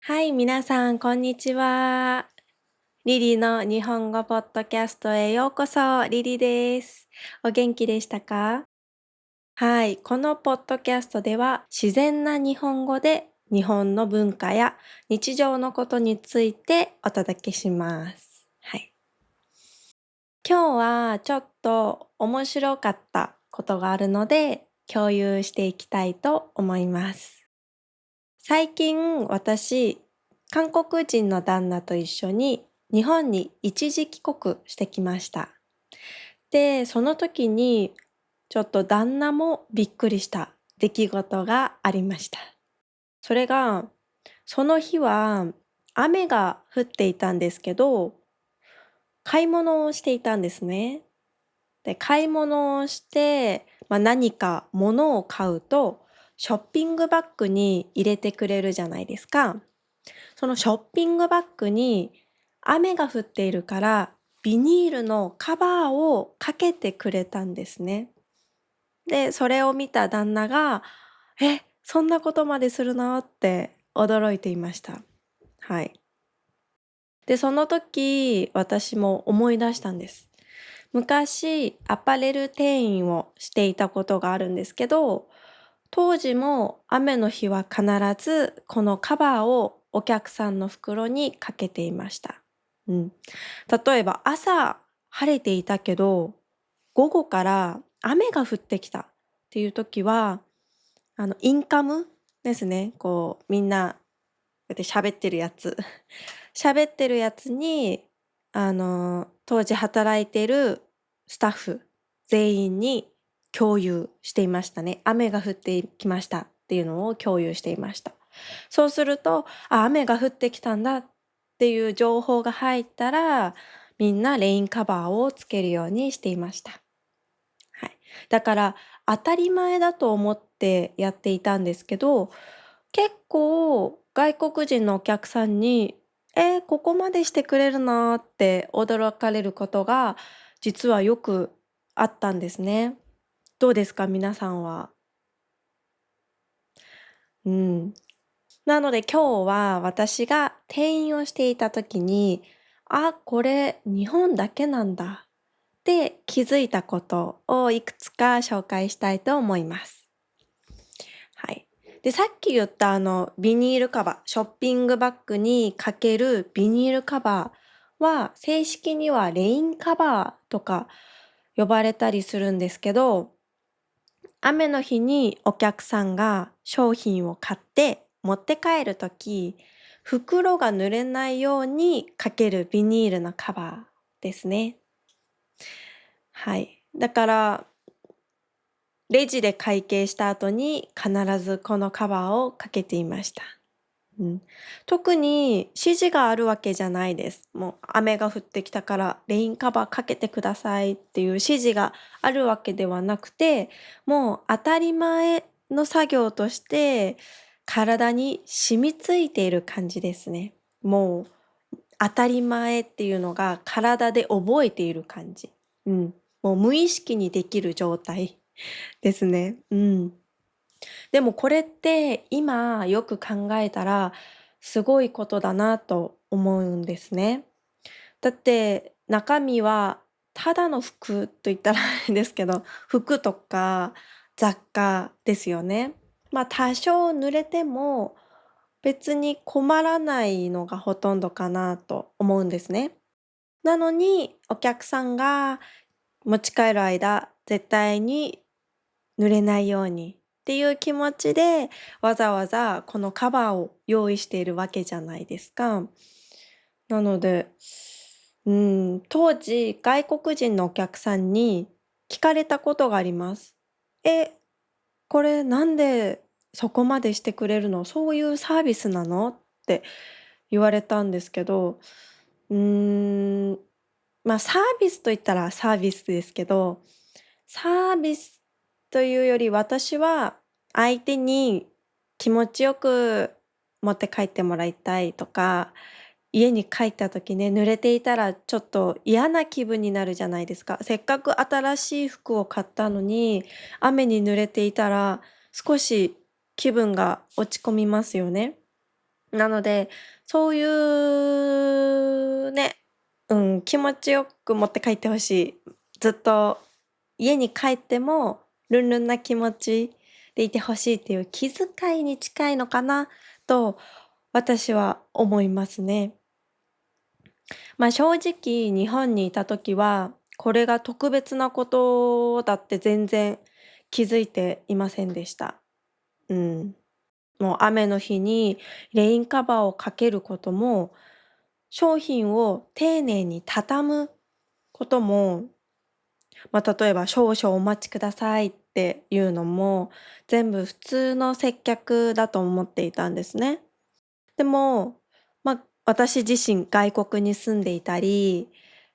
はい、皆さん、こんにちは。リリの日本語ポッドキャストへようこそ。リリです。お元気でしたか？はい、このポッドキャストでは、自然な日本語で日本の文化や日常のことについてお届けします。はい。今日はちょっと面白かったことがあるので、共有していきたいと思います。最近、私、韓国人の旦那と一緒に日本に一時帰国してきました。で、その時にちょっと旦那もびっくりした出来事がありました。それが、その日は雨が降っていたんですけど、買い物をしていたんですね。で、買い物をして、何か物を買うと、ショッピングバッグに入れてくれるじゃないですか。そのショッピングバッグに雨が降っているからビニールのカバーをかけてくれたんですね。で、それを見た旦那が、そんなことまでするのって驚いていました。はい。で、その時、私も思い出したんです。昔、アパレル店員をしていたことがあるんですけど、当時も雨の日は必ずこのカバーをお客さんの袋にかけていました。うん。例えば朝晴れていたけど、午後から雨が降ってきたっていう時は、インカムですね。こう、みんな、こうやって喋ってるやつ。喋ってるやつに、当時働いているスタッフ全員に共有していましたね。雨が降ってきましたっていうのを共有していました。そうすると、雨が降ってきたんだっていう情報が入ったら、みんなレインカバーをつけるようにしていました。はい。だから当たり前だと思ってやっていたんですけど、結構外国人のお客さんに、ここまでしてくれるなーって驚かれることが実はよくあったんですね。どうですか皆さんは。うん。なので今日は私が店員をしていた時に、これ日本だけなんだって気づいたことをいくつか紹介したいと思います。はい。で、さっき言ったビニールカバー、ショッピングバッグにかけるビニールカバーは、正式にはレインカバーとか呼ばれたりするんですけど、雨の日にお客さんが商品を買って持って帰るとき、袋が濡れないようにかけるビニールのカバーですね。はい。だから、レジで会計した後に必ずこのカバーをかけていました。うん、特に指示があるわけじゃないです。もう雨が降ってきたからレインカバーかけてくださいっていう指示があるわけではなくて、もう当たり前の作業として体に染みついている感じですね。もう当たり前っていうのが体で覚えている感じ。うん。もう無意識にできる状態ですね。うん。でもこれって今よく考えたらすごいことだなと思うんですね。だって中身はただの服と言ったら変ですけど、服とか雑貨ですよね。多少濡れても別に困らないのがほとんどかなと思うんですね。なのにお客さんが持ち帰る間絶対に濡れないようにっていう気持ちで、わざわざこのカバーを用意しているわけじゃないですか。なので、当時外国人のお客さんに聞かれたことがあります。「え、これなんでそこまでしてくれるの？そういうサービスなの？」って言われたんですけど、うーん、サービスと言ったらサービスですけど、サービスというより私は相手に気持ちよく持って帰ってもらいたいとか、家に帰った時ね、濡れていたらちょっと嫌な気分になるじゃないですか。せっかく新しい服を買ったのに、雨に濡れていたら少し気分が落ち込みますよね。なので、そういうね、気持ちよく持って帰ってほしい。ずっと家に帰ってもルンルンな気持ちでいてほしいっていう気遣いに近いのかなと私は思いますね。正直日本にいた時は、これが特別なことだって全然気づいていませんでした。うん。もう雨の日にレインカバーをかけることも、商品を丁寧に畳むことも、例えば少々お待ちくださいっていうのも、全部普通の接客だと思っていたんですね。でも、私自身外国に住んでいたり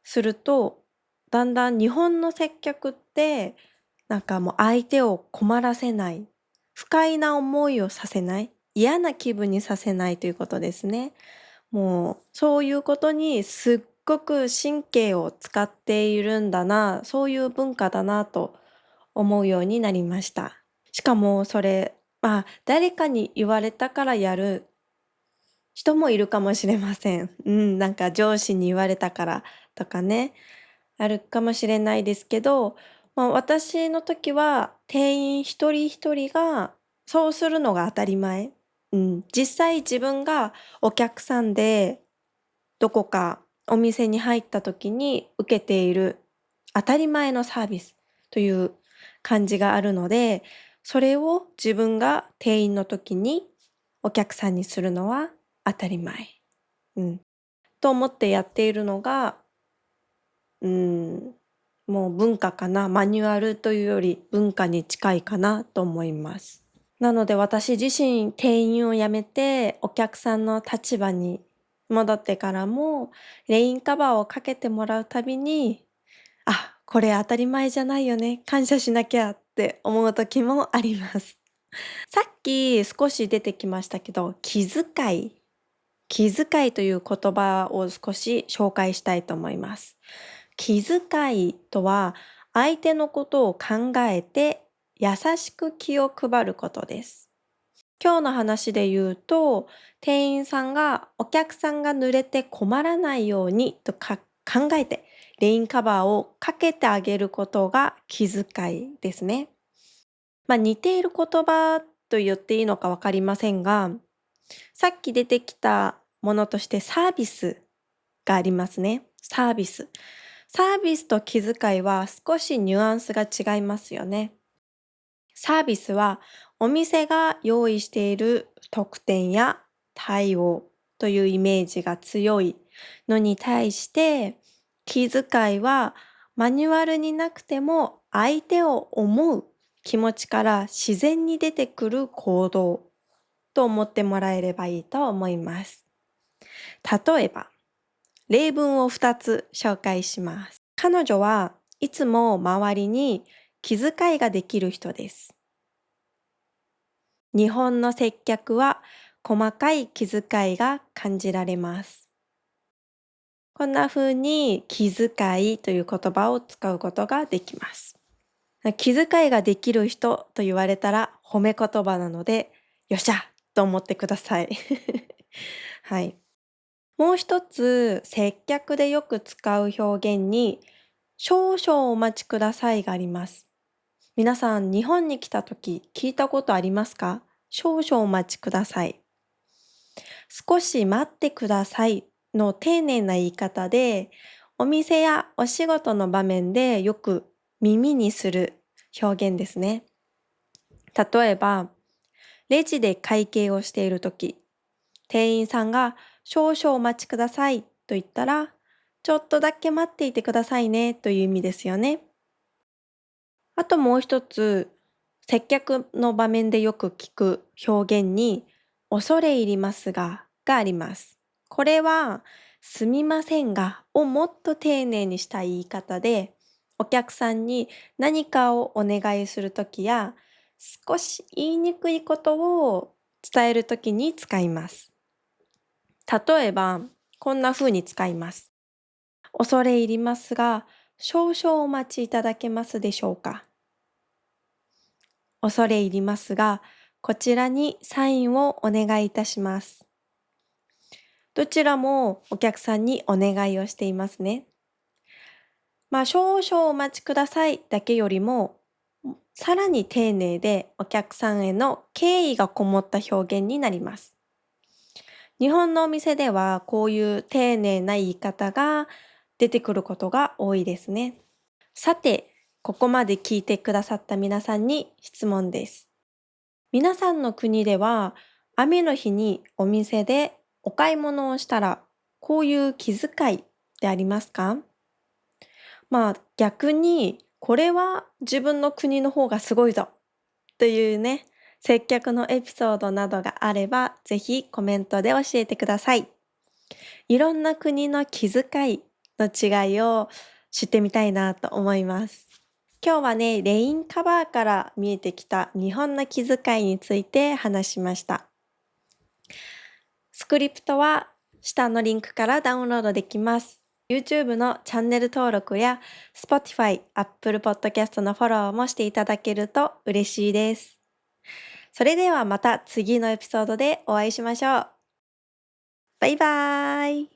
すると、だんだん日本の接客って、なんかもう相手を困らせない、不快な思いをさせない、嫌な気分にさせないということですね。もうそういうことにすっごく神経を使っているんだな、そういう文化だなと思うようになりました。しかもそれ、誰かに言われたからやる人もいるかもしれません。なんか上司に言われたからとかね、あるかもしれないですけど、私の時は店員一人一人がそうするのが当たり前。実際自分がお客さんでどこかお店に入った時に受けている当たり前のサービスという感じがあるので、それを自分が店員の時にお客さんにするのは当たり前。うん。と思ってやっているのが、うん、もう文化かな。マニュアルというより文化に近いかなと思います。なので私自身店員を辞めてお客さんの立場に戻ってからも、レインカバーをかけてもらうたびに、これ当たり前じゃないよね。感謝しなきゃって思う時もあります。さっき少し出てきましたけど、気遣い。気遣いという言葉を少し紹介したいと思います。気遣いとは、相手のことを考えて優しく気を配ることです。今日の話で言うと、店員さんがお客さんが濡れて困らないようにと考えて、レインカバーをかけてあげることが気遣いですね。似ている言葉と言っていいのかわかりませんが、さっき出てきたものとしてサービスがありますね。サービス。サービスと気遣いは少しニュアンスが違いますよね。サービスはお店が用意している特典や対応というイメージが強いのに対して、気遣いはマニュアルになくても相手を思う気持ちから自然に出てくる行動と思ってもらえればいいと思います。例えば、例文を2つ紹介します。彼女はいつも周りに気遣いができる人です。日本の接客は細かい気遣いが感じられます。こんな風に気遣いという言葉を使うことができます。気遣いができる人と言われたら褒め言葉なので、よっしゃと思ってください。はい。もう一つ、接客でよく使う表現に、少々お待ちくださいがあります。皆さん、日本に来た時聞いたことありますか？少々お待ちください。少し待ってくださいの丁寧な言い方で、お店やお仕事の場面でよく耳にする表現ですね。例えば、レジで会計をしているとき、店員さんが少々お待ちくださいと言ったら、ちょっとだけ待っていてくださいねという意味ですよね。あともう一つ、接客の場面でよく聞く表現に、恐れ入りますがあります。これは、すみませんがをもっと丁寧にした言い方で、お客さんに何かをお願いするときや、少し言いにくいことを伝えるときに使います。例えば、こんな風に使います。恐れ入りますが、少々お待ちいただけますでしょうか？恐れ入りますが、こちらにサインをお願いいたします。どちらもお客さんにお願いをしていますね。少々お待ちくださいだけよりも、さらに丁寧でお客さんへの敬意がこもった表現になります。日本のお店ではこういう丁寧な言い方が出てくることが多いですね。さて、ここまで聞いてくださった皆さんに質問です。皆さんの国では雨の日にお店でお買い物をしたらこういう気遣いってありますか？逆にこれは自分の国の方がすごいぞというね、接客のエピソードなどがあればぜひコメントで教えてください。いろんな国の気遣いの違いを知ってみたいなと思います。今日はね、レインカバーから見えてきた日本の気遣いについて話しました。スクリプトは下のリンクからダウンロードできます。YouTube のチャンネル登録や Spotify、Apple Podcast のフォローもしていただけると嬉しいです。それではまた次のエピソードでお会いしましょう。バイバーイ。